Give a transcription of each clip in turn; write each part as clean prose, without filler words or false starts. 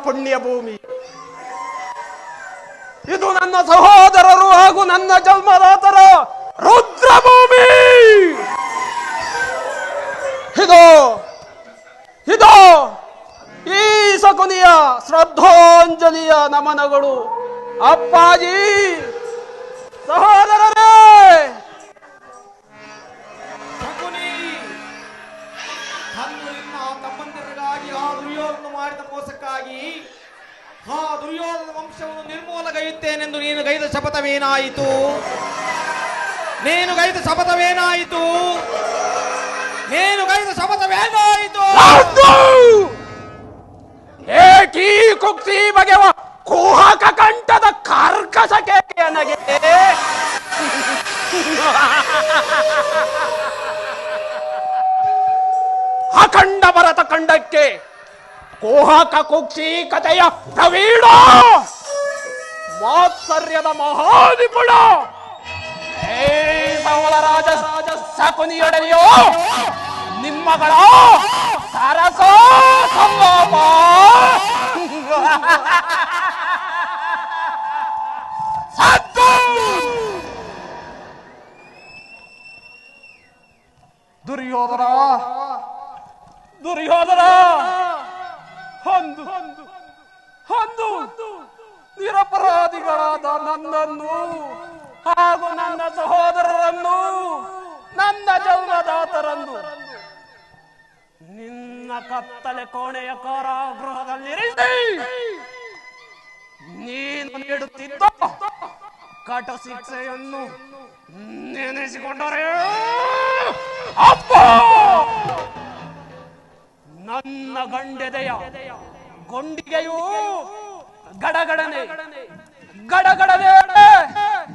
ಪುಣ್ಯ ಭೂಮಿ. ಇದು ನನ್ನ ಸಹೋದರರು ಹಾಗೂ ನನ್ನ ಜನ್ಮದಾತರ ರುದ್ರಭೂಮಿ. ಇದು ಈ ಶಕುನಿಯ ಶ್ರದ್ಧಾಂಜಲಿಯ ನಮನಗಳು. ಅಪ್ಪಾಜಿ, ಸಹೋದರರೇ, ಶಕುನಿ ತಮ್ಮಂದಿರಿಗಾಗಿ ಆ ದುರ್ಯೋಧನ ಮಾಡಿದ ಮೋಸಕ್ಕಾಗಿ ಆ ದುರ್ಯೋಧನ ವಂಶವನ್ನು ನಿರ್ಮೂಲಗೈಯುತ್ತೇನೆಂದು ನೀನು ಗೈದ ಶಪಥವೇನಾಯಿತು? ಏಕೀ ಕುಕ್ತಿ ಬಗೆವ ಕುಹಕ ಕಂಠದ ಕರ್ಕಶ ಕೇಕೆಯನಗೆ ಅಖಂಡ ಭರತ ಖಂಡಕ್ಕೆ ಕುಹಕ ಕುಕ್ತಿ ಕಥೆಯ ಪ್ರವೀಣ ಮಾತ್ಸರ್ಯದ ಮಹಾನಿಪುಣ ರಾಜ ಶಕುನಿಯೊಡನೆಯೋ ನಿಮ್ಮಗಳ ಸರಸ ಸಂಲಾಪ ಸತ್ತು ದುರ್ಯೋಧನ ಹೊಂದು ನಿರಪರಾಧಿಗಳಾದ ನನ್ನನ್ನು ಹಾಗೂ ನನ್ನ ಸಹೋದರರನ್ನು, ನನ್ನ ಜನ್ಮದಾತರನ್ನು ನಿನ್ನ ಕತ್ತಲೆ ಕೋಣೆಯ ಕಾರಾಗೃಹದಲ್ಲಿರಿಸಿ ನೀನು ನೀಡುತ್ತಿದ್ದ ಕಟ ಶಿಕ್ಷೆಯನ್ನು ನೆನೆಸಿಕೊಂಡರೆ ಅಪ್ಪ ನನ್ನ ಗಂಡೆದೆಯ ಗೊಂಡಿಗೆಯೂ ಗಡಗಡನೆ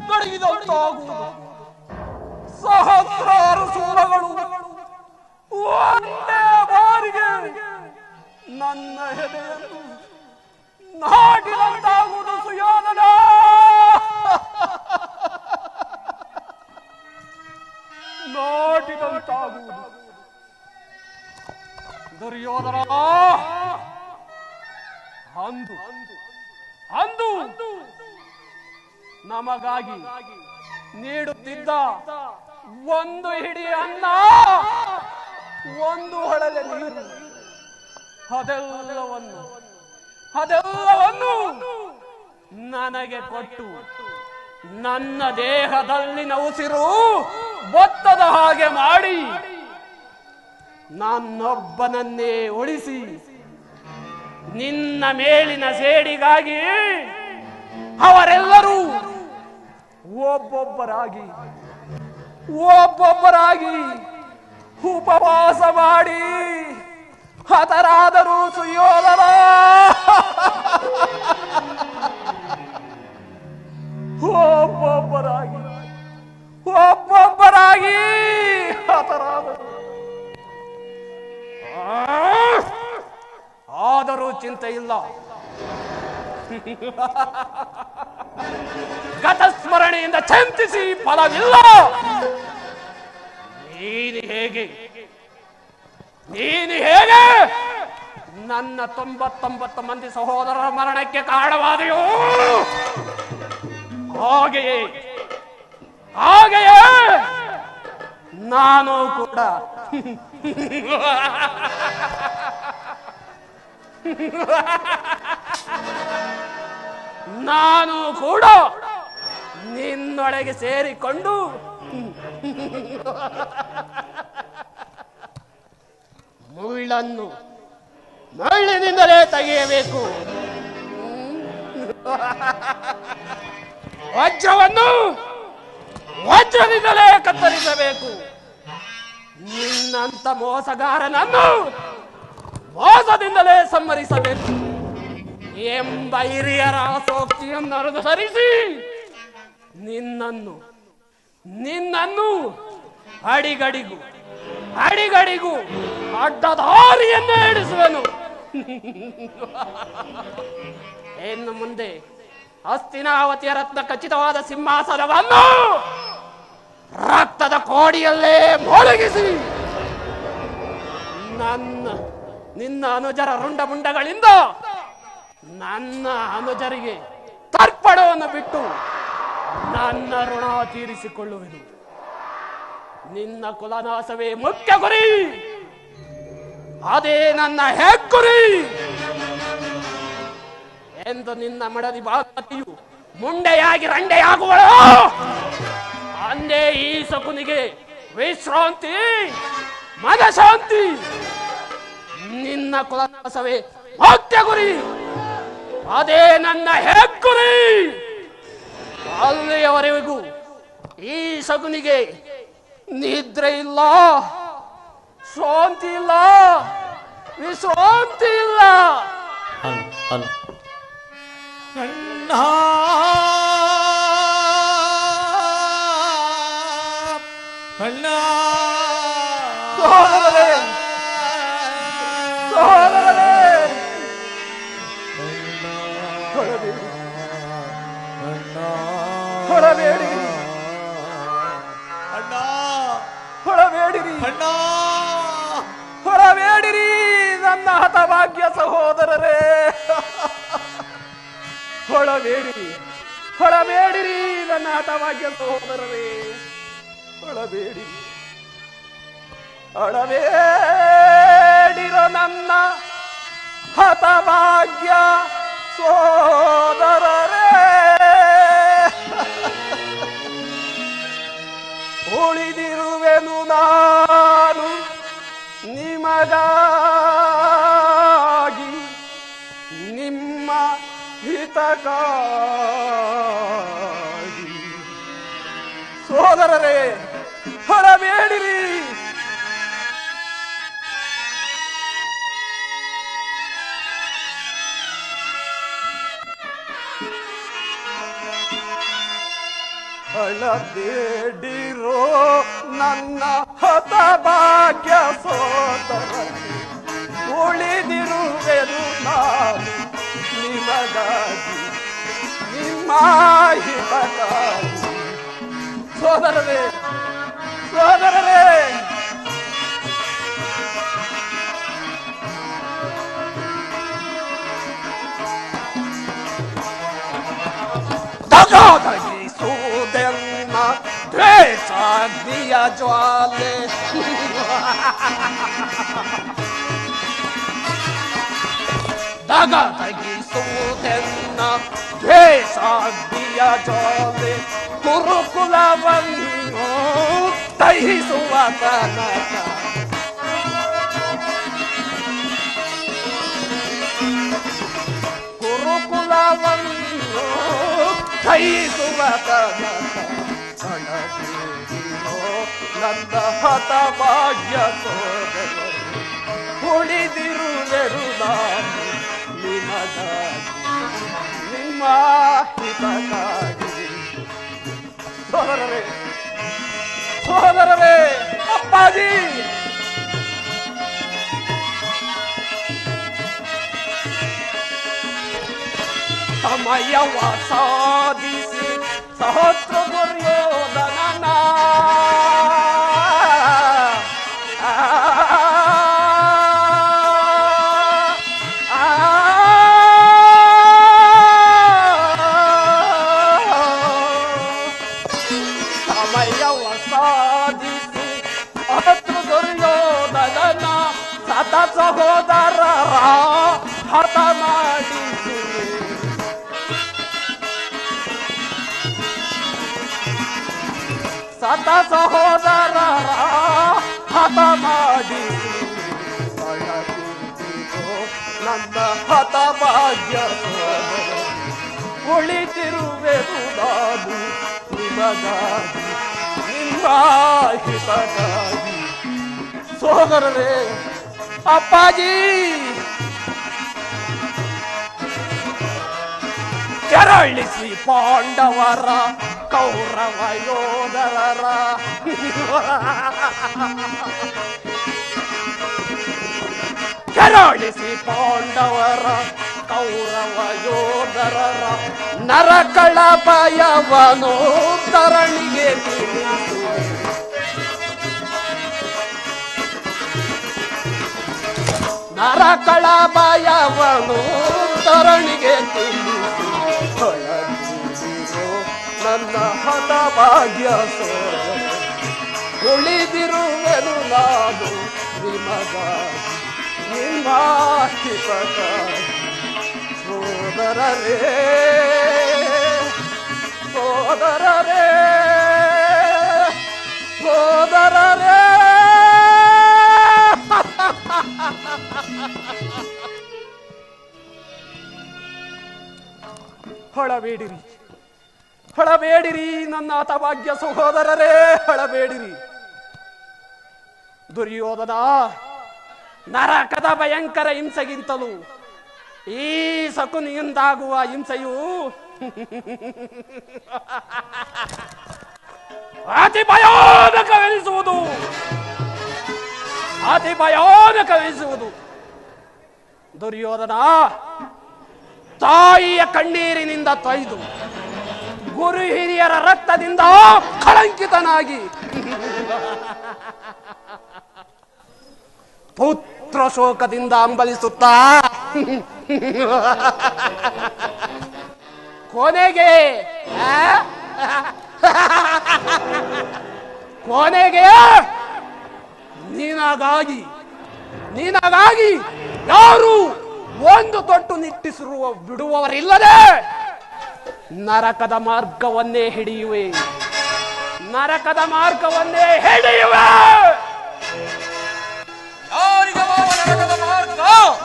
ಗಡಗಿದಂತಾಗುವುದು. ಸಹಸ್ರಾರು ಶೂಲಗಳು ಒಂದೇ ಬಾರಿಗೆ ನನ್ನ ಹೆದೆಯನ್ನು ನಾಟಿದಂತಾಗುವುದು. ಸುಯೋಧನ, ನಾಟಿದಂತಾಗುವುದು. ದುರ್ಯೋಧನ ಅಂದು ನಮಗಾಗಿ ನೀಡುತ್ತಿದ್ದ ಒಂದು ಹಿಡಿ ಅನ್ನ, ಒಂದು ಹೊಳಲೆ ನೀರು, ಅದೆಲ್ಲವನ್ನು ನನಗೆ ಕೊಟ್ಟು ನನ್ನ ದೇಹದಲ್ಲಿನ ಉಸಿರು ಬತ್ತದ ಹಾಗೆ ಮಾಡಿ ನನ್ನೊಬ್ಬನನ್ನೇ ಉಳಿಸಿ ನಿನ್ನ ಮೇಲಿನ ಸೇಡಿಗಾಗಿ ಅವರೆಲ್ಲರೂ ಒಬ್ಬೊಬ್ಬರಾಗಿ ಉಪವಾಸ ಮಾಡಿ ಹತರಾದರೂ ಸುಯೋಧನ ಒಬ್ಬೊಬ್ಬರಾಗಿ ಹತರಾದರು. ಆದರೂ ಚಿಂತೆ ಇಲ್ಲ, ಗತಸ್ಮರಣೆಯಿಂದ ಚಿಂತಿಸಿ ಫಲವಿಲ್ಲ. ನೀನು ಹೇಗೆ ನನ್ನ 99 ಮಂದಿ ಸಹೋದರರ ಮರಣಕ್ಕೆ ಕಾರಣವಾದೆಯೋ ಹಾಗೆಯೇ ನಾನು ಕೂಡ ನಿನ್ನೊಳಗೆ ಸೇರಿಕೊಂಡು ಮುಳ್ಳಿನಿಂದಲೇ ತೆಗೆಯಬೇಕು, ವಜ್ರದಿಂದಲೇ ಕತ್ತರಿಸಬೇಕು. ನಿನ್ನಂತ ಮೋಸಗಾರನನ್ನು ಮೋಸದಿಂದಲೇ ಸಂಹರಿಸಬೇಕು ಎಂಬ ಹಿರಿಯರ ಸೋಕ್ತಿಯನ್ನು ಅನುಸರಿಸಿ ನಿನ್ನನ್ನು ಅಡಿಗಡಿಗೂ ಅಡ್ಡದಾರಿಯನ್ನೇ ಹಿಡಿಸುವನು. ಇನ್ನು ಮುಂದೆ ಹಸ್ತಿನಾವತಿಯ ರತ್ನ ಖಚಿತವಾದ ಸಿಂಹಾಸನವನ್ನು ರಕ್ತದ ಕೋಡಿಯಲ್ಲೇ ಮೊಳಗಿಸಿ ನಿನ್ನ ಅನುಜರ ರುಂಡ ಮುಂಡಗಳಿಂದ ನನ್ನ ಅನುಜರಿಗೆ ತರ್ಪಣವನ್ನು ಬಿಟ್ಟು ನನ್ನ ಋಣ ತೀರಿಸಿಕೊಳ್ಳುವೆನು. ನಿನ್ನ ಕುಲನಾಶವೇ ಮುಖ್ಯ ಗುರಿ, ಅದೇ ನನ್ನ ಹೆಗ್ಗುರಿ ಎಂದು ನಿನ್ನ ಮಡದಿ ಭಾಗವತಿಯು ಮುಂಡೆಯಾಗಿ ರಂಡೆಯಾಗುವಳು. ಅಂದೇ ಈ ಶಕುನಿಗೆ ವಿಶ್ರಾಂತಿ, ಮನಶಾಂತಿ. ನಿನ್ನ ಕುಲನಾಶವೇ ಮುಖ್ಯ ಗುರಿ, ಅದೇ ನನ್ನ ಹೆಗ್ಗುರಿ. ಅಲ್ಲಿಯವರೆಗೂ ಈ ಶಕುನಿಗೆ ನಿದ್ರೆ ಇಲ್ಲ, ಶಾಂತಿ ಇಲ್ಲ, ವಿಶ್ರಾಂತಿ ಇಲ್ಲ. ಅಣ್ಣ ಅಣ್ಣ ಸಹೋದರರೇ, ಸಹೋದರರೇ, ಹೊರಬೇಡಿ, ಅಣ್ಣ ಹೊರಬೇಡಿರಿ, ಅಣ್ಣ ಹೊರಬೇಡಿರಿ ನನ್ನ ಹತಭಾಗ್ಯ ಸಹೋದರರೇ. ಹೊಳಬೇಡಿರಿ, ಹೊಳಬೇಡಿರಿ ನನ್ನ ಹತಭಾಗ್ಯ ಸಹೋದರರೇ. ಹೊಳಬೇಡಿ, ಹೊಳಬೇಡಿರೋ ನನ್ನ ಹತಭಾಗ್ಯ ಸೋದರರೇ. ಉಳಿದಿರುವೆನು ನಾನು ನಿಮಗಾಗಿ, ನಿಮ್ಮ ಹಿತಕ್ಕಾಗಿ. ಸೋದರರೇ, ಹೊರಬೇಡಿರಿ. ಅಳಬೇಡಿರೋ ನನ್ನ ಹತಭಾಗ್ಯ ಸೋದರರೇ. ಉಳಿದಿರುವೆನು ನಾನು ನಿಮಗಾಗಿ, ನಿಮ್ಮ ಹಿತಕ್ಕಾಗಿ. ಸೋದರರೇ, ಸೋದರರೇ, ತಗದಗಿಸುವುದೆನ್ನ ದ್ವೇಷಾಗ್ನಿಯ ಜ್ವಾಲೆ. ತಗದಗಿಸುವುದೆನ್ನ ದ್ವೇಷಾಗ್ನಿಯ ಜ್ವಾಲೆ. ಕುರುಕುಲವನ್ನು ದಹಿಸುವ ತನಕ ಕುರುಕುಲವನ್ನು ದಹಿಸುವ ತನಕ ಕಣಬೇಡಿರೋ ನನ್ನ ಹತಭಾಗ್ಯ ಸೋದರರೇ. ಉಳಿದಿರುವೆನು ನಾನು ನಿಮಗಾಗಿ, ನಿಮ್ಮ ಹಿತಕ್ಕಾಗಿ. ಸೋದರರೇ, ಸೋದರರೇ, ಅಪ್ಪಾಜಿ, ಸಮಯವ ಸಾಧಿಸಿ ಸಹಸ್ರ ದುರ್ಯೋಧನನ ಸಮಯವ ಸಾಧಿಸಿ ಸಹಸ್ರ ದುರ್ಯೋಧನನ ಸತ ಸಹೋದರರ ಹತ ಮಾಡಿಸಿ. ಸತ ಸಹೋದರರ ಹತ ಮಾಡಿ ನನ್ನ ಹತಭಾಗ್ಯ ಸೋದರರೇ. ಉಳಿದಿರುವೆನು ನಾನು ನಿಮಗಾಗಿ, ನಿಮ್ಮ ಹಿತಕ್ಕಾಗಿ. ಸೋದರರೇ, ಅಪ್ಪಾಜಿ, ಕೆರಳಿಸಿ ಪಾಂಡವರ ಕೌರವ ಯೋಧರರ ಕೆರಳಿಸಿ ಪಾಂಡವರ ಕೌರವ ಯೋಧರರ ನರಕಳ ಭಯವನು ತರಣಿಗೆ ತಿಳಿಸು. ನರಕಳ ಭಯವನು ಧರಣಿಗೆ ತುಂಬಿಸಿ ಹೊಳದಿರೋ ನನ್ನ ಹತಭಾಗ್ಯ ಉಳಿದಿರುವೆನು ನಾನು ನಿಮಗಾಗಿ ನಿಮ್ಮಾಸ್ತಿಪಕ್ಕಾಗಿ ಸೋದರರೇ ಸೋದರರೇ ಸೋದರರೇ ಹೊಳಬೇಡಿರಿ ಹೊಳಬೇಡಿರಿ ನನ್ನ ಹತಭಾಗ್ಯ ಸಹೋದರರೇ, ಹೊಳಬೇಡಿರಿ. ದುರ್ಯೋಧನ ನರಕದ ಭಯಂಕರ ಹಿಂಸೆಗಿಂತಲೂ ಈ ಶಕುನಿಯಿಂದಾಗುವ ಹಿಂಸೆಯು ಅತಿ ಭಯಾನಕವೆನಿಸುವುದು, ಅತಿ ಭಯಾನಕವೆನಿಸುವುದು. ದುರ್ಯೋಧನ ತಾಯಿಯ ಕಣ್ಣೀರಿನಿಂದ ತೊಯ್ದು ಗುರು ಹಿರಿಯರ ರಕ್ತದಿಂದ ಕಳಂಕಿತನಾಗಿ ಪುತ್ರ ಶೋಕದಿಂದ ಅಂಬಲಿಸುತ್ತಾ ಕೊನೆಗೆ ಕೊನೆಗೆ ನಿನಗಾಗಿ ಯಾರು ಒಂದು ತೊಟ್ಟು ನಿಟ್ಟಿಸಿರುವ ಬಿಡುವವರಿಲ್ಲದೆ ನರಕದ ಮಾರ್ಗವನ್ನೇ ಹಿಡಿಯುವೆ, ನರಕದ ಮಾರ್ಗವನ್ನೇ ಹಿಡಿಯುವೆ.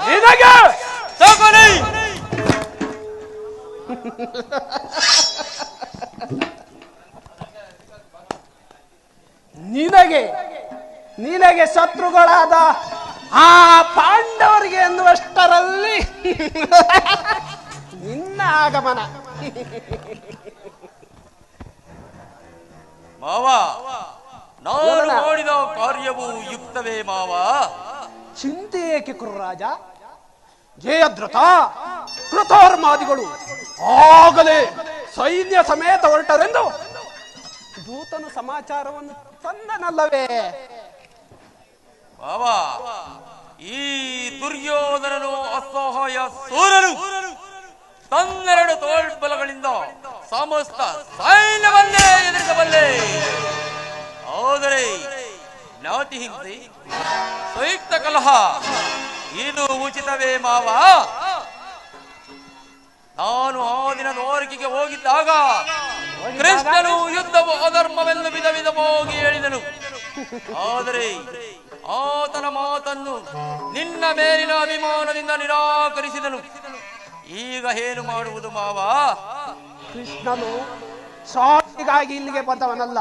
ನಿನಗೆ ನಿನಗೆ ನಿನಗೆ ಶತ್ರುಗಳಾದ ಆ ಪಾಂಡವರಿಗೆ ಎನ್ನುವಷ್ಟರಲ್ಲಿ ನಿನ್ನ ಆಗಮನ. ಮಾವ, ನಾನು ಮಾಡಿದ ಕಾರ್ಯವು ಯುಕ್ತವೇ ಮಾವ? ಚಿಂತೆ ಏಕೆ ಕುರುರಾಜ? ಜಯದ್ರಥ ಕೃತೋರ್ಮಾದಿಗಳು ಆಗಲೇ ಸೈನ್ಯ ಸಮೇತ ಹೊರಟರೆಂದು ದೂತನು ಸಮಾಚಾರವನ್ನು ತಂದನಲ್ಲವೇ? ಮಾವ, ಈ ದುರ್ಯೋಧನನು ಅಸಹಾಯ ಸೂರನು ತನ್ನೆರಡು ತೋಳ್ಬಲಗಳಿಂದ ಸಮಸ್ತ ಸೈನ್ಯವನ್ನೇ ಎದುರಿಸಬಲ್ಲೆ. ಆದರೆ ಜ್ಞಾತಿ ಹಿಂಸೆ, ಸಂಯುಕ್ತ ಕಲಹ ಇದು ಉಚಿತವೇ ಮಾವ? ನಾನು ಆ ದಿನ ದ್ವಾರಕೆಗೆ ಹೋಗಿದ್ದಾಗ ಕೃಷ್ಣನು ಯುದ್ಧವು ಅಧರ್ಮವೆಂದು ವಿಧ ವಿಧವಾಗಿ ಹೇಳಿದನು. ಆದರೆ ಆತನ ಮಾತನ್ನು ನಿನ್ನ ಮೇಲಿನ ಅಭಿಮಾನದಿಂದ ನಿರಾಕರಿಸಿದನು. ಈಗ ಏನು ಮಾಡುವುದು ಮಾವ? ಕೃಷ್ಣನು ಸ್ವಾಮಿಗಾಗಿ ಇಲ್ಲಿಗೆ ಬಂದವನಲ್ಲ.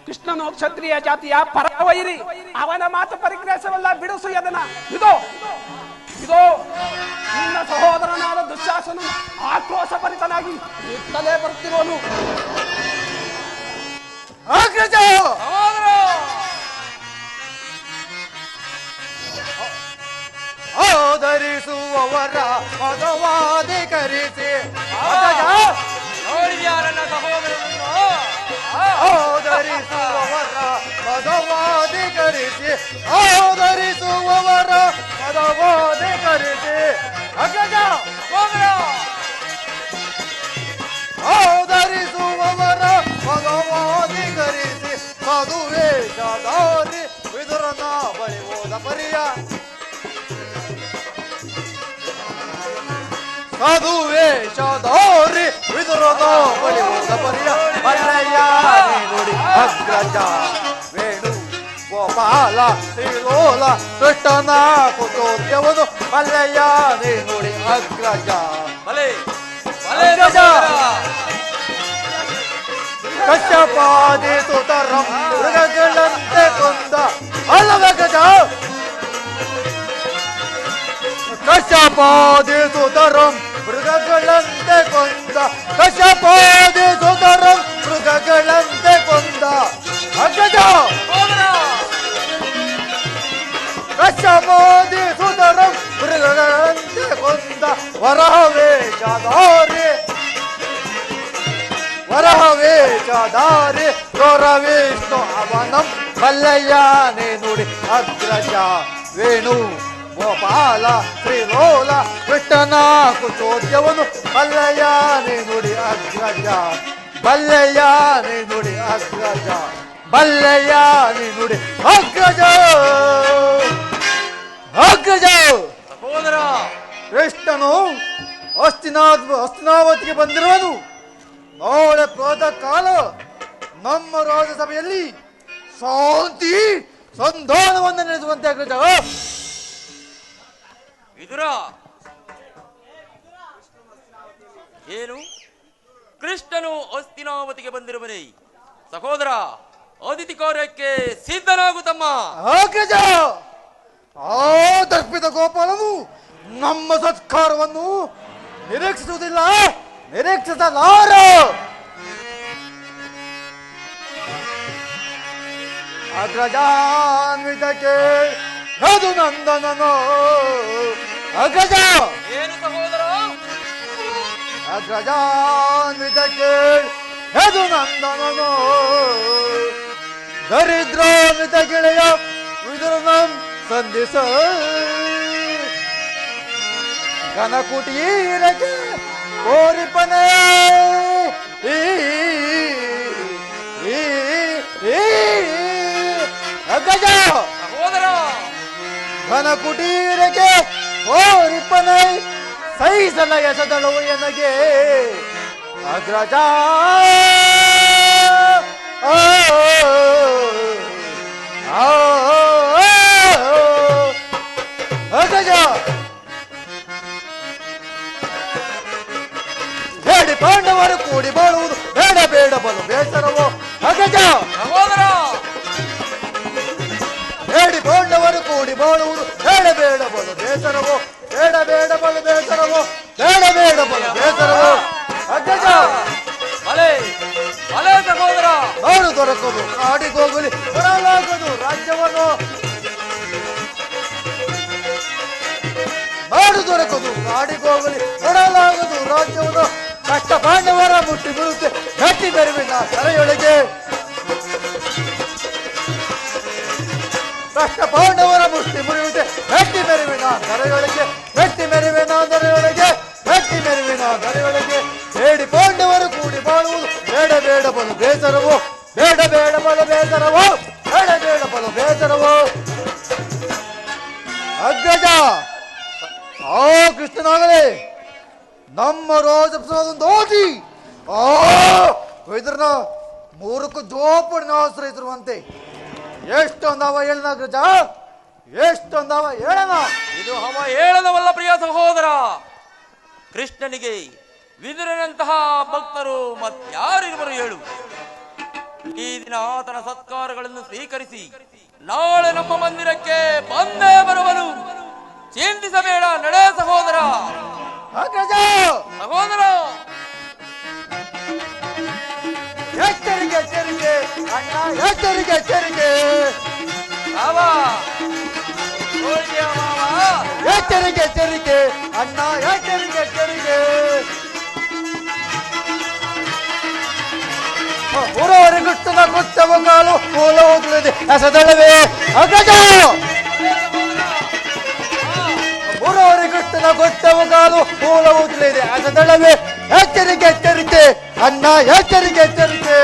ಕೃಷ್ಣನು ಕ್ಷತ್ರಿಯ ಜಾತಿಯ ಪರವೈರಿ. ಅವನ ಮಾತು ಪರಿಗ್ರಹಿಸವಲ್ಲ, ಬಿಡಿಸು ಅದನ್ನ. ಇದೋ ಇದೋ ನಿನ್ನ ಸಹೋದರನಾದ ದುಶ್ಯಾಸನು ಆಕ್ರೋಶ ಭರಿತನಾಗಿ ನಿತ್ತಲೇ ಬರ್ತಿರೋನು. ಆಧರಿಸುವವರ ಪದವಾಧಿಕರಿಸಿ ನೋಡಿದ್ಯಾ ನನ್ನ ಸಹೋದರನನ್ನು? ಆಧರಿಸುವವರ ಪದವಾಧಿಕರಿಸಿ ಆಧರಿಸುವವರ ಪದವಾಧಿಕರಿಸಿ ಆಧರಿಸುವವರ ಪದವಾಧಿಕರಿಸಿ ಸದುವೇಷಧಾರಿ ವಿದುರನ ಬಳಿ ಹೋದ ಪರಿಯ ಸದುವೇಷಧಾರಿ ವಿದುರದ ಬಳಿ ಹೋದ ಪರಿಯ ಮಲ್ಲಯ್ಯ ನುಡಿ ಅಗ್ರಜ ವೇಣು ಗೋಪಾಲ ಶ್ರೀಲೋಲ ಕೃಷ್ಣನ ಕುತೋದ್ಯವನು ಮಲ್ಲಯ್ಯ ನುಡಿ ಅಗ್ರಜ ಬಲೆ ಅಗ್ರಜ ಕಶ್ಯಪಾದಿ ಸುತರಂ ಮೃಗಗಳಂತೆ ಕೊಂದ ಅಲ್ಲವಗಜ ಕಶ್ಯಪಾದಿ ಸುತರಂ ಮೃಗಗಳಂತೆ ಕೊಂದ ಕಶ್ಯಪಾದಿ ಸುತರಂ ಮೃಗಗಳಂತೆ ಕೊಂದ ಅಗ್ರಜ ಕಶ್ಯಪಾದಿ ಸುತರಂ ಮೃಗಗಳಂತೆ ಕೊಂದ ವರವೇಷಧಾರಿ ವರವೇಷಧಾರಿ ಗೌರವಿಷ್ಣು ಅವನಂ ಮಲ್ಲಯ್ಯನೇ ನುಡಿ ಅಗ್ರಜ ವೇಣು ಗೋಪಾಲ ಶ್ರೀಲೋಲ ಕೃಷ್ಣನ ಕುಚೋದ್ಯವನ್ನು ಬಲ್ಲಯ್ಯ ನೀ ನುಡಿ ಅಗ್ರಜ ಬಲ್ಲಯ್ಯ ನೀ ನುಡಿ ಅಗ್ರಜ ಬಲ್ಲಯ್ಯ ನೀ ನುಡಿ ಅಗ್ರಜ ಅಗ್ರಜ. ಸಹೋದರ ಕೃಷ್ಣನು ಹಸ್ತಿನಾವತಿಗೆ ಬಂದಿರುವನು. ನಾಳೆ ಪ್ರಾತಃ ಕಾಲ ನಮ್ಮ ರಾಜಸಭೆಯಲ್ಲಿ ಶಾಂತಿ ಸಂಧಾನವನ್ನು ನಡೆಸುವಂತೆ ಅಗ್ರಜ. ವಿದುರ ಏನು ಕೃಷ್ಣನು ಹಸ್ತಿನಾವತಿಗೆ ಬಂದಿರುವನೇ? ಸಹೋದರ ಅತಿಥಿ ಕಾರ್ಯಕ್ಕೆ ಸಿದ್ಧನಾಗುತ್ತಮ್ಮ. ಅಗ್ರಜ, ಆ ದರ್ಪಿತ ಗೋಪಾಲನು ನಮ್ಮ ಸತ್ಕಾರವನ್ನು ನಿರೀಕ್ಷಿಸುವುದಿಲ್ಲ, ನಿರೀಕ್ಷಿಸಲಾರ. ಅಗ್ರಜಾನ್ವಿತಕ್ಕೆ ಅದು ನಂದನನು. ಅಗ್ರಜ ಏನು ಸಹೋದರ? ಅಗ್ರಜಾನ್ವಿತಕ್ಕೆ ಅದು ನಂದನನು. ದರಿದ್ರಾನ್ವಿತ ಗೆಳೆಯ ವಿದುರನಂ ಸಂಧಿಸ ಕನಕುಟೀರಕ್ಕೆ ಕೋರಿಪನೆ. ಅಗ್ರಜ ಸಹೋದರ ಘನಕುಟೀರಕ್ಕೆ ಕೋರಿಪನೆ ಸಹಿಸಲ ಎಸದಳು ಎನಗೆ. ಅಗ್ರಜ ಅಗ್ರಜ ಹೇಳಿ ಪಾಂಡವರು ಕೂಡಿ ಬಾಳುವುದು ಬೇಡ ಬೇಡ ಬಲು ಬೇಸರವೋ. ಅಗ್ರಜ ಸಹೋದರ ಹೇಳಿ ಪಾಂಡವರು ಕೂಡಿ ಬಾಳುವುದು ಬೇಡ ಬೇಡ ಬಲು ಬೇಸರವೋ. ಬೇಡ ಬೇಡ ಬಲು ಬೇಸರವೋ. ಬೇಡ ಬೇಡ ಬಲು ಬೇಸರವೋ. ಅಗ್ರಜ ಭಲೆ ಭಲೆ ಸಹೋದರ. ನಾಡು ದೊರಕದು ಕಾಡಿಗೋಗಲಿ ಬರಲಾಗದು ರಾಜ್ಯವನ್ನು. ನಾಡು ದೊರಕದು ಕಾಡಿಗೋಗಲಿ ಬರಲಾಗದು ರಾಜ್ಯವನ್ನು. ಕಷ್ಟ ಪಾಂಡವರ ಮುಟ್ಟಿ ಬೀಳುತ್ತೆ ಗಟ್ಟಿ ಬೆರವಿನ ತಲೆಯೊಳಗೆ. ಕಷ್ಟ ಪಾಂಡವರ ಮುಷ್ಟಿ ಮುರಿಯುತ್ತೆ ಗಟ್ಟಿ ಮೆರುವಿನ ದರೆಯೊಳಗೆ. ಗಟ್ಟಿ ಮೆರುವಿನ ದರೆಯೊಳಗೆ. ಗಟ್ಟಿ ಮೆರುವಿನ ದರೆಯೊಳಗೆ. ಬೇಡಿ ಪಾಂಡವರು ಕೂಡಿ ಬಾಳುವುದು ಬೇಡ ಬೇಡ ಬಲು ಬೇಸರವೋ. ಬೇಡ ಬೇಡ ಬಲು ಬೇಸರವೋ. ಬೇಡ ಬೇಡ ಬಲು ಬೇಸರವೋ. ಅಗ್ರಜ ಆ ಕೃಷ್ಣನಾಗಲೇ ನಮ್ಮ ರಾಜಪ್ರಸಾದೊಂದು ಓದಿ ಆ ಇದ್ರನ್ನ ಮೂರಕ್ಕೂ ಜೋಪಡಿನ ಆಶ್ರಯಿಸಿರುವಂತೆ. ಎಷ್ಟೊಂದವ ಹೇಳನ ಅಗ್ರಜ, ಎಷ್ಟೊಂದವ ಹೇಳನ. ಇದು ಅವ ಹೇಳದವಲ್ಲ ಪ್ರಿಯ ಸಹೋದರ. ಕೃಷ್ಣನಿಗೆ ವಿದುರನಂತಹ ಭಕ್ತರು ಮತ್ಯಾರಿರುವರು ಹೇಳು? ಈ ದಿನ ಆತನ ಸತ್ಕಾರಗಳನ್ನು ಸ್ವೀಕರಿಸಿ ನಾಳೆ ನಮ್ಮ ಮಂದಿರಕ್ಕೆ ಬಂದೇ ಬರುವನು. ಚಿಂತಿಸಬೇಡ, ನಡೆ ಸಹೋದರ. ಅಗ್ರಜ ಸಹೋದರ ಎಚ್ಚರಿಕೆ ಎಚ್ಚರಿಕೆ ಅಣ್ಣ, ಎಚ್ಚರಿಕೆ ಎಚ್ಚರಿಕೆ. ಮಾವ ನೋಡ್ತೀಯ ಮಾವ? ಎಚ್ಚರಿಕೆ ಎಚ್ಚರಿಕೆ ಅಣ್ಣ, ಎಚ್ಚರಿಕೆ ಎಚ್ಚರಿಕೆ. ಊರವರೆ ಗುಟ್ಟನ ಗುಟ್ಟವ ಕಾಲು ಮೂಲ ಹೋಗಲಿದೆ ಎಸದಳವೆ. ಅಗ್ರಜ ಊರವರೆ ಗುಟ್ಟನ ಗುಟ್ಟವ ಕಾಲು ಮೂಲ ಹೋಗಲಿದೆ ಎಸದಳವೆ. ಎಚ್ಚರಿಕೆ ಎಚ್ಚರಿಕೆ ಅಣ್ಣ, ಎಚ್ಚರಿಕೆ ಎಚ್ಚರಿಕೆ.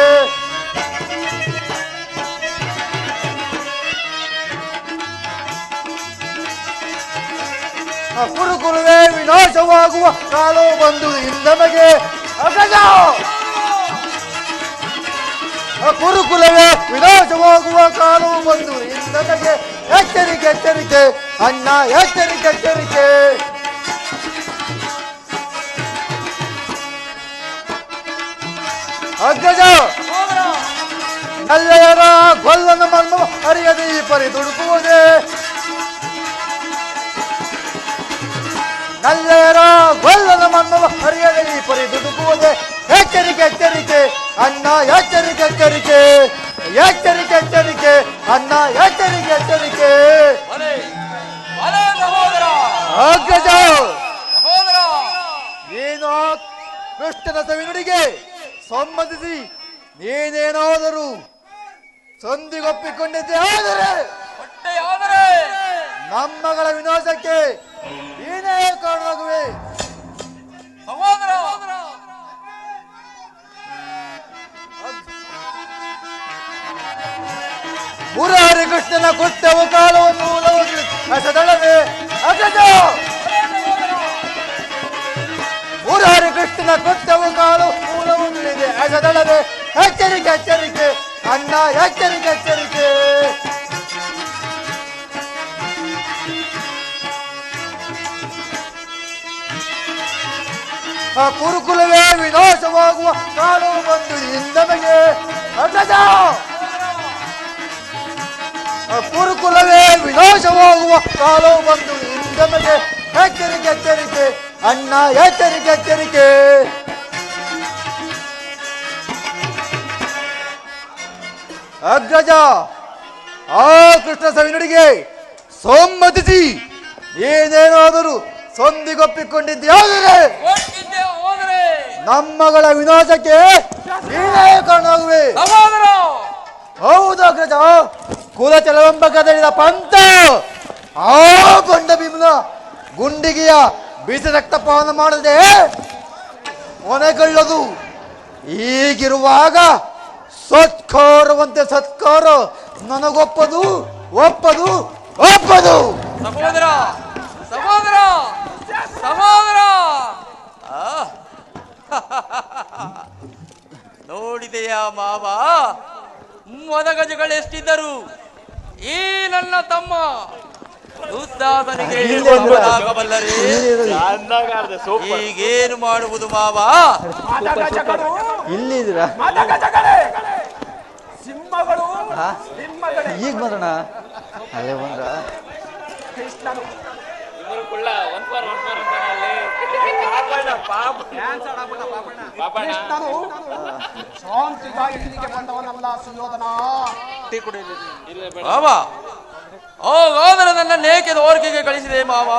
ಕುರುಕುಲವೇ ವಿನಾಶವಾಗುವ ಕಾಲು ಬಂದು ಇಂದಮಗೆ. ಅಗ್ರಜ ಕುರುಕುಲವೇ ವಿನಾಶವಾಗುವ ಕಾಲು ಬಂದು ಇಂದಮಗೆ. ಎಚ್ಚರಿಕೆ ಎಚ್ಚರಿಕೆ ಅಣ್ಣ, ಎಚ್ಚರಿಕೆ ಎಚ್ಚರಿಕೆ. ಅಗ್ರಜ ನಲ್ಲೆಯರ ಕೊಲ್ಲನ ಮರ್ಮ ಅರಿಯದೆ ಈ ಪರಿ ದುಡುಕುವುದೇ. ನಲ್ಲೆಯರ ಕೊಲ್ಲನ ಮರ್ಮ ಅರಿಯದೆ ಈ ಪರಿ ದುಡುಕುವುದೇ. ಎಚ್ಚರಿಕೆ ಎಚ್ಚರಿಕೆ ಅಣ್ಣ, ಎಚ್ಚರಿಕೆ ಎಚ್ಚರಿಕೆ. ಎಚ್ಚರಿಕೆ ಎಚ್ಚರಿಕೆ ಅಣ್ಣ, ಎಚ್ಚರಿಕೆ ಎಚ್ಚರಿಕೆ. ಭಲೆ ಭಲೆ ಸಹೋದರ. ಅಗ್ರಜ ಸಹೋದರ ಏನೋ ಕೃಷ್ಣನ ಸವಿನುಡಿಗೆ ಸಂಬಂಧಿಸಿ ನೀನೇನಾದರೂ ಸಂಧಿಗೊಪ್ಪಿಕೊಂಡಿದ್ದೆ ಆದರೆ ಹೊಟ್ಟೆಯಾದರೆ ನಮ್ಮಗಳ ವಿನಾಶಕ್ಕೆ ನೀನೇ ಕಾರಣವಾಗುವೆ. ಸಹೋದರ ಮುರಾರಿ ಕೃಷ್ಣನ ಕೊಟ್ಟವು ಕಾಲವನ್ನು ಹಸದಳವೆ ಅಗ್ರಜ. ಮುರಾರಿ ಕೃಷ್ಣನ ಕೊಟ್ಟವು ಕಾಲು ಮೂಲವನ್ನು ಇದೆ ಹಸದಳವೆ. ಎಚ್ಚರಿಕೆ ಎಚ್ಚರಿಕೆ ಅಣ್ಣ, ಎಚ್ಚರಿಕೆ ಎಚ್ಚರಿಕೆ. ಆ ಕುರುಕುಲವೇ ವಿನಾಶವಾಗುವ ಕಾಲವು ಬಂದು ನಮಗೆ ಅಗ್ರಜ. ಕುರುಕುಲವೇ ವಿನಾಶವಾಗುವ ಕಾಲವು ಬಂದು ನಮಗೆ. ಎಚ್ಚರಿಕೆ ಎಚ್ಚರಿಕೆ ಅಣ್ಣ, ಎಚ್ಚರಿಕೆ ಎಚ್ಚರಿಕೆ. ಅಗ್ರಜ, ಆ ಕೃಷ್ಣ ಸವಿನುಡಿಗೆ ಸಮ್ಮತಿಸಿ ಏನೇನಾದರೂ ಸಂಧಿಗೊಪ್ಪಿಕೊಂಡಿದ್ಯಾದರೆ ನಮ್ಮಗಳ ವಿನಾಶಕ್ಕೆ ನೀನೇ ಕಾರಣವಾಗುವೆ. ಹೌದು ಅಗ್ರಜ, ಕುಲಚಲವೆಂಬ ಕದಳಿದ ಪಂಥ ಆ ಬಂಡ ಭೀಮನ ಗುಂಡಿಗೆಯ ಬೀಜ ರಕ್ತಪಾನ ಮಾಡದೆ ಕೊನೆಗೊಳ್ಳದು. ಹೀಗಿರುವಾಗ ಸತ್ಕಾರವಂತೆ ಸತ್ಕಾರ ನನಗೊಪ್ಪದು, ಒಪ್ಪದು, ಒಪ್ಪದು. ಸಹೋದರ ಸಹೋದರ ಸಹೋದರ ನೋಡಿದೆಯಾ ಮಾವ, ಮೊದಗಜಗಳೆಷ್ಟಿದ್ದರು ಈ ನನ್ನ ತಮ್ಮ ದುಸ್ಸಾಹನಿಗೆ ಆಗಬಲ್ಲರೇ? ಈಗೇನು ಮಾಡುವುದು ಮಾವ? ಇಲ್ಲಿದ್ದೀರಾ? ಸಿಂಹಗಳು ಈಗ ಬಂದ್ರಣ ಅಲ್ಲೇ ಬಂದ್ರ. ಶಾಂತಿಗಾಗಿ ಇಲ್ಲಿಗೆ ಬಂದವನಲ್ಲ ಸುಯೋಧನ. ಮಾವ, ಓ ಗೋದರ ನನ್ನ ನೇಕೆದ ಓರ್ಕೆಗೆ ಕಳಿಸಿದೆ ಮಾವ.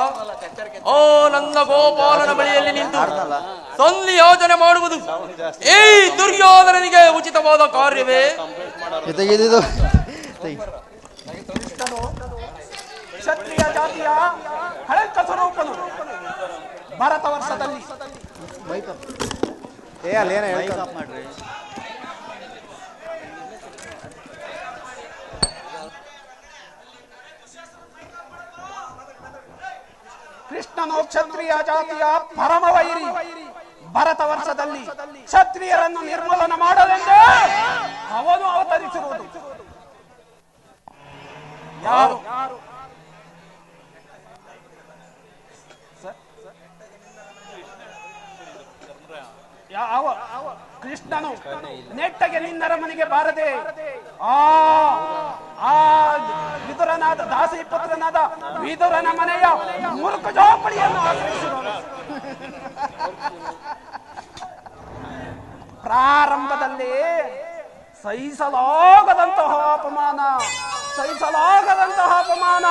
ಓ ನನ್ನ ಗೋಪಾಲನ ಬಳಿಯಲ್ಲಿ ನಿಂತು ಸಂಧಿ ಯೋಚನೆ ಮಾಡುವುದು ಈ ದುರ್ಯೋಧನನಿಗೆ ಉಚಿತವಾದ ಕಾರ್ಯವೇ? ಕ್ಷತ್ರಿಯ ಜಾತಿಯ ಹಳಕ ಸ್ವರೂಪನು ಭಾರತ ವರ್ಷದಲ್ಲಿ ಕೃಷ್ಣನು ಕ್ಷತ್ರಿಯ ಜಾತಿಯ ಪರಮ ವೈರಿ. ಭರತ ವರ್ಷದಲ್ಲಿ ಕ್ಷತ್ರಿಯರನ್ನು ನಿರ್ಮೂಲನ ಮಾಡಲೆಂದೇ ಅವನು ಅವತರಿಸಿರುವುದು. ಯಾರು ಯಾವ ಕೃಷ್ಣನು ನೆಟ್ಟಗೆ ನಿನ್ನರ ಮನೆಗೆ ಬಾರದೆ ಆ ವಿದುರನಾದ ದಾಸಿ ಪುತ್ರನಾದ ವಿದುರನ ಮನೆಯ ಮುರುಕ ಜೋಪಡಿಯನ್ನು ಆಶ್ರಯಿಸಿರುವನು. ಪ್ರಾರಂಭದಲ್ಲಿ ಸಹಿಸಲಾಗದಂತಹ ಅಪಮಾನ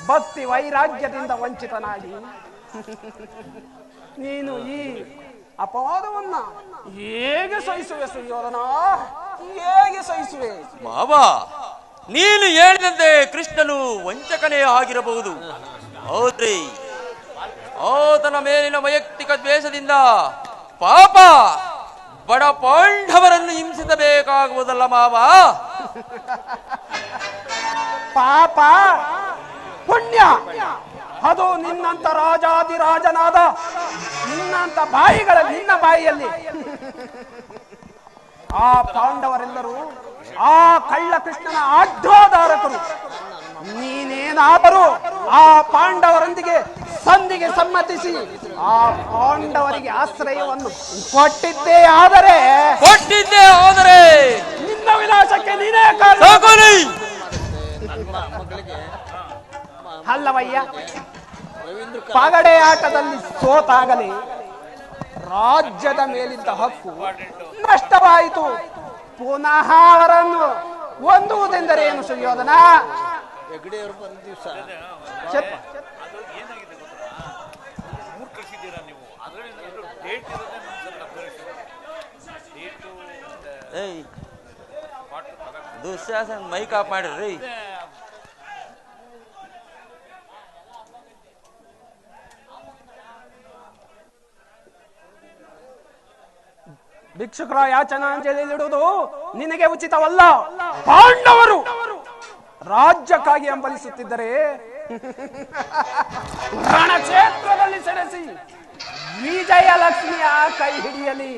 ಭಕ್ತಿ ವೈರಾಗ್ಯದಿಂದ ವಂಚಿತನಾಗಿ ನೀನು ಈ ಅಪವಾದವನ್ನ ಹೇಗೆ ಸಹಿಸುವೆ ಸುಯೋಧನ? ಹೇಗೆ ಸಹಿಸುವೆ? ಮಾವ, ನೀನು ಹೇಳಿದಂತೆ ಕೃಷ್ಣನು ವಂಚಕನೇ ಆಗಿರಬಹುದು. ಹೌದ್ರಿ, ಆತನ ಮೇಲಿನ ವೈಯಕ್ತಿಕ ದ್ವೇಷದಿಂದ ಪಾಪ ಬಡ ಪಾಂಡವರನ್ನು ಹಿಂಸಿಸಬೇಕಾಗುವುದಲ್ಲ ಮಾವ. ಪಾಪ ಪುಣ್ಯ ಅದು ನಿನ್ನಂತ ರಾಜಾದಿರಾಜನಾದ ನಿನ್ನಂತ ನಿನ್ನ ಬಾಯಿಯಲ್ಲಿ ಆ ಪಾಂಡವರೆಲ್ಲರೂ ಆ ಕಳ್ಳ ಕೃಷ್ಣನ ಆಢ್ಯೋದಾರಕರು. ನೀನೇನಾದರೂ ಆ ಪಾಂಡವರೊಂದಿಗೆ ಸಂಧಿಗೆ ಸಮ್ಮತಿಸಿ ಆ ಪಾಂಡವರಿಗೆ ಆಶ್ರಯವನ್ನು ಕೊಟ್ಟಿದ್ದೇ ಆದರೆ ನಿನ್ನ ವಿನಾಶಕ್ಕೆ ನೀನೇ ಕಾರಣ ಅಲ್ಲವಯ್ಯ. ಪಗಡೆ ಆಟದಲ್ಲಿ ಸೋತಾಗಲಿ ರಾಜ್ಯದ ಮೇಲಿದ್ದ ಹಕ್ಕು ನಷ್ಟವಾಯಿತು. ಪುನಃ ಅವರನ್ನು ಹೊಂದುವುದೆಂದರೆ ಏನು ಸುಯೋಧನ? ದುಶ್ಯಾಸನ ಮೈಕ್ ಆಫ್ ಮಾಡಿರ್ರಿ. ಭಿಕ್ಷುಕರ ಯಾಚನಾಂಜಲಿಯಿಡುವುದು ನಿನಗೆ ಉಚಿತವಲ್ಲ. ಪಾಂಡವರು ರಾಜ್ಯಕ್ಕಾಗಿ ಹಂಬಲಿಸುತ್ತಿದ್ದರೆ ರಣಕ್ಷೇತ್ರದಲ್ಲಿ ಸೆಣಸಿ ವಿಜಯಲಕ್ಷ್ಮಿಯ ಕೈ ಹಿಡಿಯಲಿ.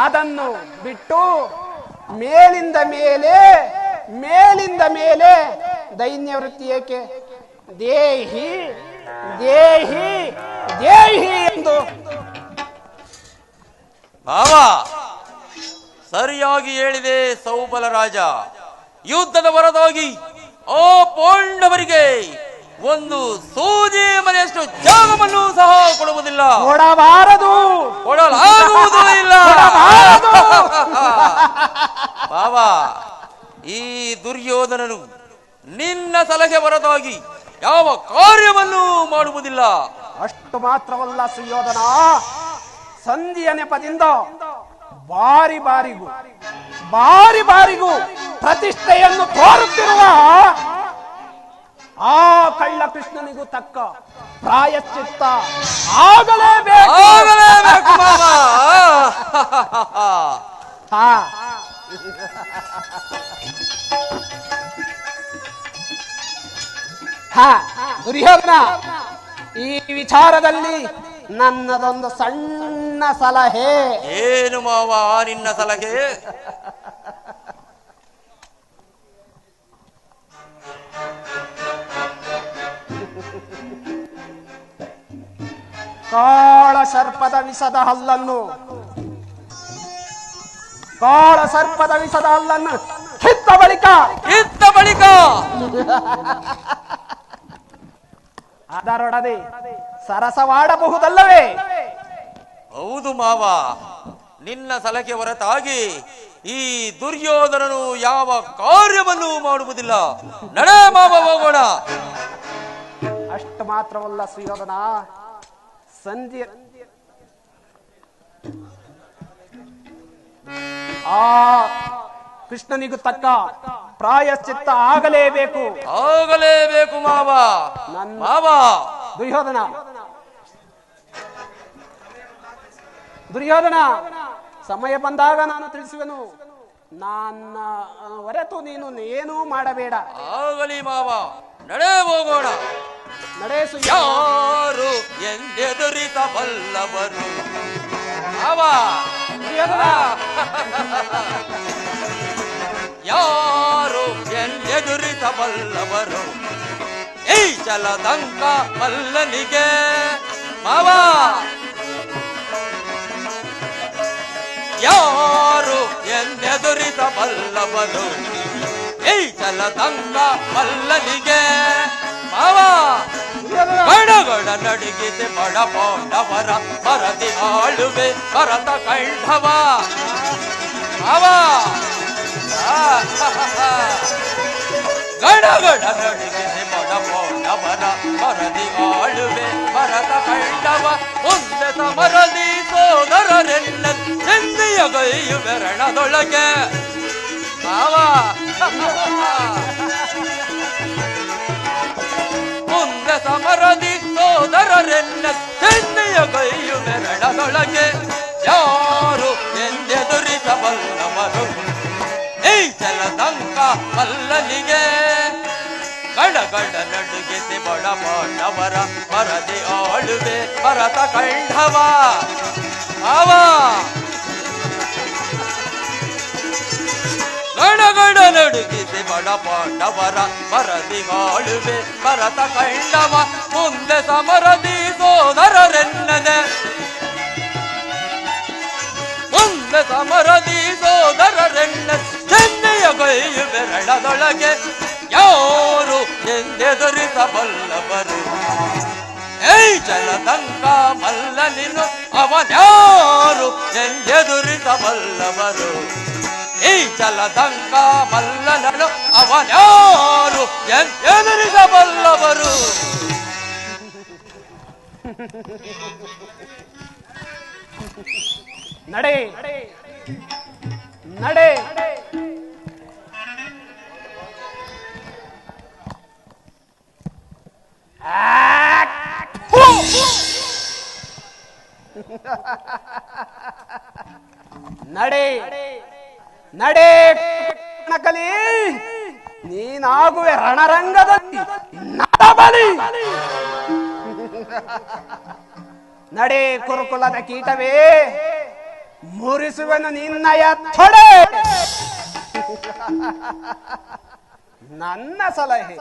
ಅದನ್ನು ಬಿಟ್ಟು ಮೇಲಿಂದ ಮೇಲೆ ದೈನ್ಯ ವೃತ್ತಿ ಏಕೆ? ದೇಹಿ ದೇಹಿ ದೇಹಿ ಎಂದು ಭಾವ ಸರಿಯಾಗಿ ಹೇಳಿದೆ ಸೌಬಲ ರಾಜ. ಯುದ್ಧದ ಹೊರತಾಗಿ ಆ ಪಾಂಡವರಿಗೆ ಒಂದು ಸೂಜಿ ಮನೆಯಷ್ಟು ಜಾಗವನ್ನು ಸಹ ಕೊಡುವುದಿಲ್ಲ, ಕೊಡಲಾಗುವುದೂ ಇಲ್ಲ. ಭಾವ ಈ ದುರ್ಯೋಧನನು ನಿನ್ನ ಸಲಹೆ ಹೊರತಾಗಿ ಯಾವ ಕಾರ್ಯವನ್ನು ಮಾಡುವುದಿಲ್ಲ. ಅಷ್ಟು ಮಾತ್ರವಲ್ಲ ಸುಯೋಧನ, ಸಂಧಿಯ ನೆಪದಿಂದ ಬಾರಿ ಬಾರಿಗೂ ಪ್ರತಿಷ್ಠೆಯನ್ನು ತೋರುತ್ತಿರುವ ಆ ಕಳ್ಳ ಕೃಷ್ಣನಿಗೂ ತಕ್ಕ ಪ್ರಾಯಶ್ಚಿತ್ತ ಆಗಲೇಬೇಕು. ದುರ್ಯೋಧನ, ಈ ವಿಚಾರದಲ್ಲಿ ನನ್ನದೊಂದು ಸಣ್ಣ ಸಲಹೆ. ಏನು ಮಾವ ನಿನ್ನ ಸಲಹೆ? ಕಾಳ ಸರ್ಪದ ವಿಷದ ಹಲ್ಲನ್ನು ಕಿತ್ತ ಬಳಿಕ ಅದರೊಡನೆ ಸರಸವಾಡಬಹುದಲ್ಲವೇ? ಹೌದು ಮಾವ, ನಿನ್ನ ಸಲಹೆ ಹೊರತಾಗಿ ಈ ದುರ್ಯೋಧನನು ಯಾವ ಕಾರ್ಯವನ್ನು ಮಾಡುವುದಿಲ್ಲ. ನಡೆ ಮಾವ, ಹೋಗೋಣ. ಅಷ್ಟು ಮಾತ್ರವಲ್ಲ ಸುಯೋಧನ, ಸಂಧಿ ಆ ಕೃಷ್ಣನಿಗೂ ತಕ್ಕ ಪ್ರಾಯಶ್ಚಿತ್ತ ಆಗಲೇಬೇಕು ಮಾವ. ಮಾವ ದುರ್ಯೋಧನ, ಸಮಯ ಬಂದಾಗ ನಾನು ತಿಳಿಸುವೆನು. ನನ್ನ ಹೊರತು ನೀನು ಏನೂ ಮಾಡಬೇಡ. ಆಗಲಿ ಮಾವ, ನಡೆ ಹೋಗೋಣ. ಯಾರು ಎಂದೆದುರಿಸಬಲ್ಲವರು ಮಾವ? ಯಾರು ಎಂದೆದುರಿಸಬಲ್ಲವರು ಈ ಜಲದಂಕ ಮಲ್ಲನಿಗೆ ಮಾವ? ಯಾರು ಎಂದೆದುರಿಸಬಲ್ಲವರು ಈ ಜಲದಂಕ ಮಲ್ಲನಿಗೆ ಮಾವ? ಗಡಗಡ ನಡಿಗಿತೆ ಬಡ ಪಾಂಡವರ ಪರದಿ ಆಳುವೆ ಭರತ ಕಂಠವ ಮಾವ. ಗಡಗಡ ನಡಿಗಿತೆ ಬಡ ಪಾಂಡವರ ಪರದಿ ಆಳುವೆ ಭರತ ಕಂಠವ. ಮುಂದೆ ಸಮರದಿ ಸೋದರರೆಲ್ಲ ಚೆಂದಿಯ ಗೈಯುವೆ ರಣದೊಳಗೆ ಮಾವ. ಮುಂದೆ ಸಮರದಿ ಸೋದರರೆಲ್ಲ ಚೆಂದಿಯ ಗೈಯುವೆ ರಣದೊಳಗೆ. ಯಾರು ಎಂದೆದುರಿಸಬಲ್ಲವರು ಈ ಜಲದಂಕ ಮಲ್ಲನಿಗೆ? ಗಡಗಡ ನಡುಗಿಸಿ ಬಡ ಪಾಂಡವರ ಪರದಿ ಆಳುವೆ ಭರತ ಕಂಠವ ಮಾವ. ಗಡಗಡ ನಡುಗಿಸಿ ಬಡ ಪಾಂಡವರ ಪರದಿ ಆಳುವೆ ಭರತ ಕಂಠವ. ಮುಂದೆ ಸಮರದಿ ಸೋದರರೆನ್ನದೆ ಮುಂದೆ ಸಮರದಿ ಸೋದರರೆನ್ನ ಚೆನ್ನೆಯ ಗೈಯುವೆ ರಣದೊಳಗೆ. ಯಾರು ಎಂದೆದುರಿಸಬಲ್ಲವರು ಈ ಜಲದಂಕ ಮಲ್ಲನಿನು? ಅವನ್ಯಾರು ಎಂದೆದುರಿಸಬಲ್ಲವರು ಈ ಜಲದಂಕ ಮಲ್ಲನನು? ಅವನ್ಯಾರು ಎಂದೆದುರಿಸಬಲ್ಲವರು? ನಡೆ ನಡೆ ನಡೆ ಕಲಿ, ನೀನಾಗುವೆ ರಣರಂಗದಲ್ಲಿ ನರಬಲಿ. ನಡೆ ಕುರುಕುಲದ ಕೀಟವೇ, ಮುರಿಸುವೆನು ನಿನ್ನಯ ತೊಡೆ. ನನ್ನ ಸಲಹೆ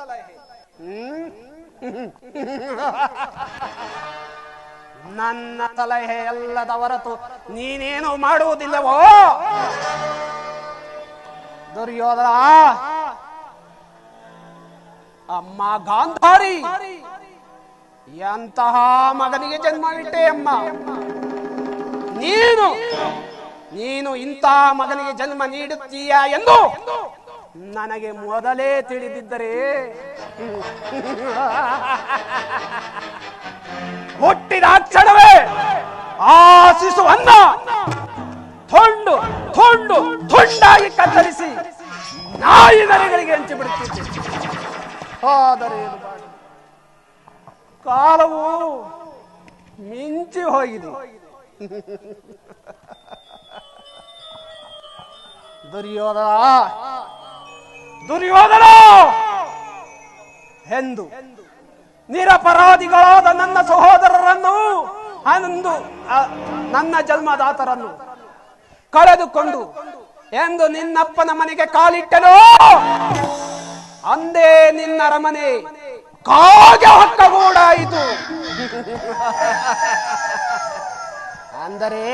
ನನ್ನ ಸಲಹೆ ಎಲ್ಲದ ಹೊರತು ನೀನೇನು ಮಾಡುವುದಿಲ್ಲವೋ ದುರ್ಯೋಧನ? ಅಮ್ಮ ಗಾಂಧಾರಿ, ಎಂತಹ ಮಗನಿಗೆ ಜನ್ಮವಿಟ್ಟೆ ಅಮ್ಮ ನೀನು ಇಂತಹ ಮಗನಿಗೆ ಜನ್ಮ ನೀಡುತ್ತೀಯ ಎಂದು ನನಗೆ ಮೊದಲೇ ತಿಳಿದಿದ್ದರೆ ಹುಟ್ಟಿದ ಕ್ಷಣವೇ ಆ ಶಿಶುವನ್ನ ತುಂಡು ತುಂಡು ತುಂಡಾಗಿ ಕತ್ತರಿಸಿ ನಾಯಿ ನರಿಗಳಿಗೆ ಹಂಚಿ ಬಿಡುತ್ತಿದ್ದೆ. ಆದರೆ ಕಾಲವು ಮಿಂಚಿ ಹೋಗಿದೆ. ದುರ್ಯೋಧನ ಎಂದು ನಿರಪರಾಧಿಗಳಾದ ನನ್ನ ಸಹೋದರರನ್ನು ನನ್ನ ಜನ್ಮದಾತರನ್ನು ಕಳೆದುಕೊಂಡು ಎಂದು ನಿನ್ನಪ್ಪನ ಮನೆಗೆ ಕಾಲಿಟ್ಟನು. ಅಂದೇ ನಿನ್ನ ಅರಮನೆ ಕಾಗೆ ಹೊಕ್ಕಗೂಡಾಯಿತು. ಅಂದರೆ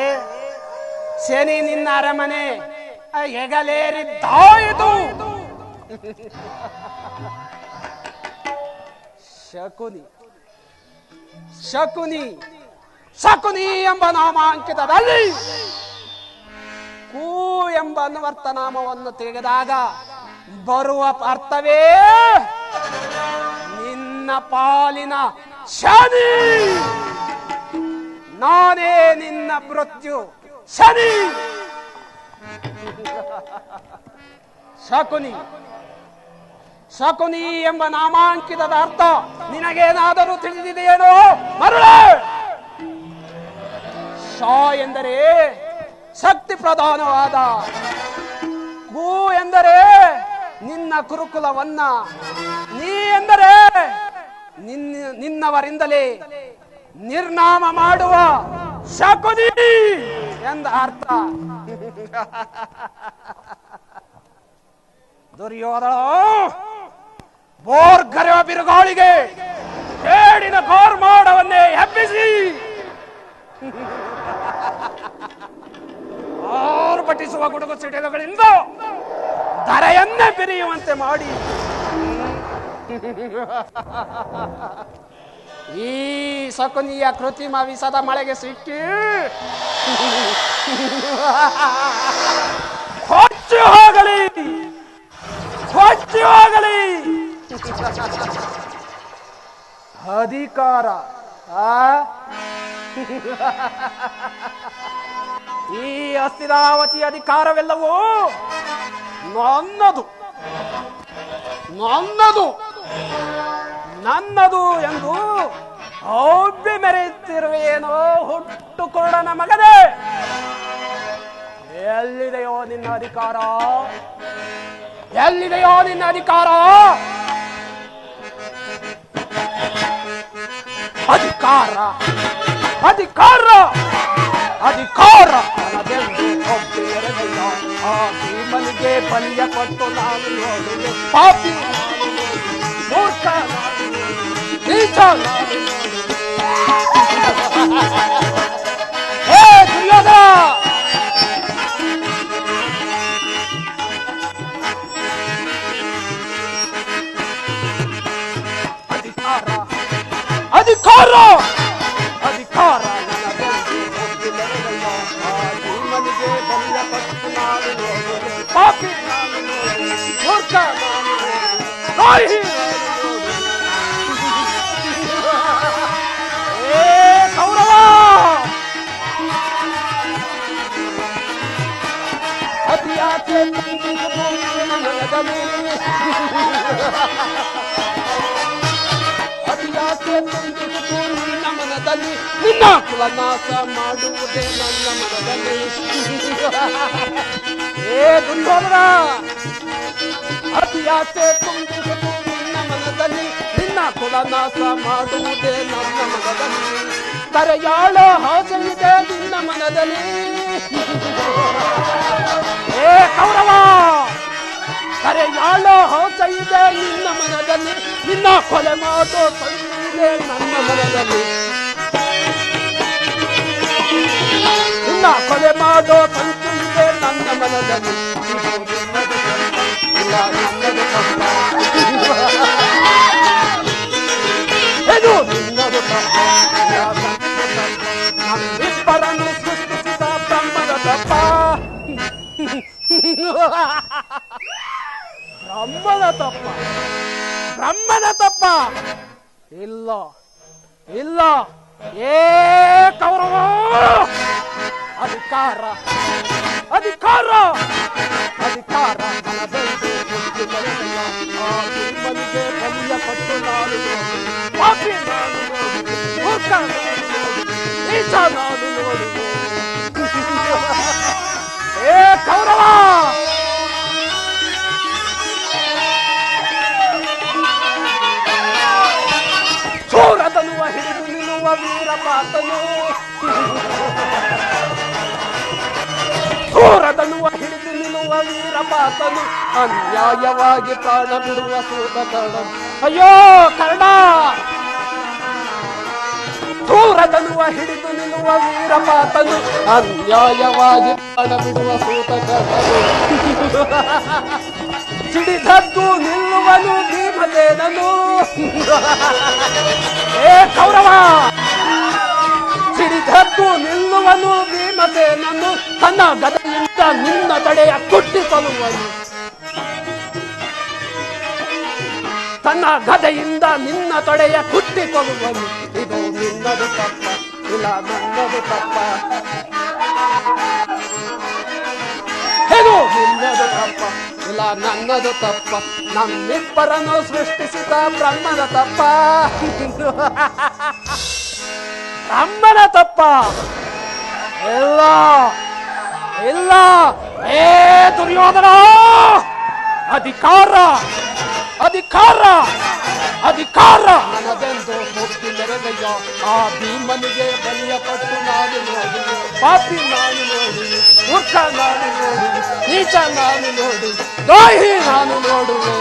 ಶನಿ ನಿನ್ನ ಅರಮನೆ ಹೆಗಲೇರಿದ್ದಾಯಿತು. ಶಕುನಿ ಎಂಬ ನಾಮಾಂಕಿತದಲ್ಲಿ ಕು ಎಂಬ ಅನ್ವರ್ಥನಾಮವನ್ನು ತೆಗೆದಾಗ ಬರುವ ಅರ್ಥವೇ ನಿನ್ನ ಪಾಲಿನ ಶನಿ. ನಾನೇ ನಿನ್ನ ಮೃತ್ಯು ಶನಿ. ಶಕುನಿ ಎಂಬ ನಾಮಾಂಕಿತದ ಅರ್ಥ ನಿನಗೇನಾದರೂ ತಿಳಿದಿದೆಯೇನೋ ಮರುಳೆ? ಶ ಎಂದರೆ ಶಕ್ತಿ ಪ್ರಧಾನವಾದ, ಗು ಎಂದರೆ ನಿನ್ನ ಕುರುಕುಲವನ್ನ, ನೀ ಎಂದರೆ ನಿನ್ನವರಿಂದಲೇ ನಿರ್ನಾಮ ಮಾಡುವ ಶಕುನಿ ಎಂದ ಅರ್ಥ. ದುರ್ಯೋಧನ ಬೋರ್ಗರೆವ ಬಿರುಗಾಳಿಗೆ ಕೇಡಿನ ಕಾರ್ಮಾಡವನ್ನೇ ಹೆಬ್ಬಿಸಿ ಆರ್ಭಟಿಸುವ ಗುಡುಗು ಸಿಡಿಲುಗಳಿಂದ ಧರೆಯನ್ನೇ ಬೆರೆಯುವಂತೆ ಮಾಡಿ ಈ ಶಕುನಿಯ ಕೃತ್ರಿಮ ವಿಷದ ಮಳೆಗೆ ಸಿಕ್ಕಿ ಕೊಚ್ಚಿ ಹೋಗಲಿ ಅಧಿಕಾರ. ಈ ಅಸ್ಥಿರಾವತಿ ಅಧಿಕಾರವೆಲ್ಲವೂ ನನ್ನದು ಎಂದು ಒಬ್ಬಿ ಮೆರೆಯುತ್ತಿರುವೇನೋ ಹುಟ್ಟು ಕುರುಡನ ಮಗನೇ. ಎಲ್ಲಿದೆಯೋ ನಿನ್ನ ಅಧಿಕಾರ? ಅಧಿಕಾರ ನನದೆಂದು ಒಬ್ಬೆರಗಯ್ಯ. ಆ ಭೀಮನಿಗೆ ಬಲಿಯ ಕೊಟ್ಟು ನಾನು ನೋಡಿದೆ. ಪಾಪಿ ಮೂರ್ಖ ನೀಚ. ಹೇ ದುರ್ಯೋಧನ, ಅಧಿಕಾರ ಭೀಮನಿಗೆ ಬಲಿಯ ಕೊಟ್ಟು ನಾನು ನೋಡಿದೆ. ಪಾಪಿ ಮೂರ್ಖ ಕೌರವ. ಅತಿಯಾಚೆ ಮನದ ಮನದಲ್ಲಿ ನಿನ್ನ ಕುಲನಾಶ ಮಾಡುವುದೇ ನನ್ನ ಮನದಲ್ಲಿ. ಏ ದುರ್ಯೋಧನ, ಅತಿ ಆಸೆ ತುಂಬಿರುವುದು ನಿನ್ನ ಮನದಲ್ಲಿ, ನಿನ್ನ ಕುಲನಾಶ ಮಾಡುವುದೇ ನನ್ನ ಮನದಲ್ಲಿ. ಕರೆಯಾಳ ಆಸೆ ಇದೆ ನಿನ್ನ ಮನದಲ್ಲಿ. ಏ ಕೌರವ, ಕರೆಯಾಳ ಆಸೆ ಇದೆ ನಿನ್ನ ಮನದಲ್ಲಿ, ನಿನ್ನ ಕೊಲೆ ಮಾಡೋ ಸಂಧಿದೆ ನನ್ನ ಮನದಲ್ಲಿ. ನಿನ್ನ ಕೊಲೆ ಮಾಡೋ ಸಂಧಿದೆ ನನ್ನ ಮನದಲ್ಲಿ. ಇಲ್ಲ ನನ್ನದು ತಪ್ಪ, ಇದು ನಿನ್ನದು ತಪ್ಪ. ನಮ್ಮಿಬ್ಬರನ್ನು ಸೃಷ್ಟಿಸಿದ ಬ್ರಹ್ಮನ ತಪ್ಪ. ಬ್ರಹ್ಮನ ತಪ್ಪ, ಬ್ರಹ್ಮನ ತಪ್ಪ. ಇಲ್ಲ ಇಲ್ಲ, ಏ ಕೌರವ, ಅಧಿಕಾರ ಅಧಿಕಾರ ಅಧಿಕಾರ ಮನದಲ್ಲಿ ಹುಟ್ಟಿ ಬರಲಿಲ್ಲ. ಆ ತಿಮ್ಮನಿಗೆ ಬಲಿಯ ಪಟ್ಟು ನಾನು ನೋಡು, ಪಾಪಿ ನಾನು ನೋಡು, ಮೂರ್ಖ ನಾನು ನೋಡು, ನೀಚ ನಾನು ನೋಡು. ಏ ಕೌರವ, ಸೂರದನುವ ಹಿಡಿದು ನಿಲ್ಲುವ ವೀರಪಾತನು, ಸೂರದನುವ ಹಿಡಿದು ನಿಲ್ಲುವ ವೀರಪಾತನು, ಅನ್ಯಾಯವಾಗಿ ಪ್ರಾಣ ಬಿಡುವ ಸೂತ ಕರ್ಣನು. ಅಯ್ಯೋ ಕರ್ಣ, ಸೂರದನುವ ಹಿಡಿದು ನಿಲ್ಲುವ ವೀರಪಾತನು, ಅನ್ಯಾಯವಾಗಿ ಪ್ರಾಣ ಬಿಡುವ ಸೂತ ಕರ್ಣನು. ಸಿಡಿದದ್ದು ನಿಲ್ಲುವನು ಭೀಮಸೇನನು. ಏ ಕೌರವ, ಸಿಡಿದದ್ದು ನಿಲ್ಲುವನು ಭೀಮಸೇನನು, ತನ್ನ ಗದೆಯಿಂದ ನಿನ್ನ ತಡೆಯ ಕುಟ್ಟಿಸಲುವನು. ತನ್ನ ಗದೆಯಿಂದ ನಿನ್ನ ತೊಡೆಯ ಕುಟ್ಟಿಕೊಳ್ಳುವನು. ಇದು ನಿನ್ನದು ತಪ್ಪ, ಇಲ್ಲ ನನ್ನದು ತಪ್ಪ. ಇದು ನಿನ್ನದು ತಪ್ಪ, ಇಲ್ಲ ನನ್ನದು ತಪ್ಪ. ನಮ್ಮಿಬ್ಬರನ್ನು ಸೃಷ್ಟಿಸಿದ ಬ್ರಹ್ಮನ ತಪ್ಪ. ಬ್ರಹ್ಮನ ತಪ್ಪ. ಇಲ್ಲ ಇಲ್ಲ, ಏ ದುರ್ಯೋಧನ, ಅಧಿಕಾರ ಅಧಿಕಾರ ಅಧಿಕಾರ ನನದೆಂದು ಮುಕ್ತಿ ಮೆರೆದಯ್ಯ. ಆ ಭೀಮನಿಗೆ ಬಲಿಯ ಪಟ್ಟು ನಾನು ನೋಡಿ, ಪಾಪಿ ನಾನು ನೋಡಿ, ಮೂರ್ಖ ನಾನು ನೋಡಿ, ನೀಚ ನಾನು ನೋಡಿ, ದ್ರೋಹಿ ನಾನು ನೋಡುವೆ.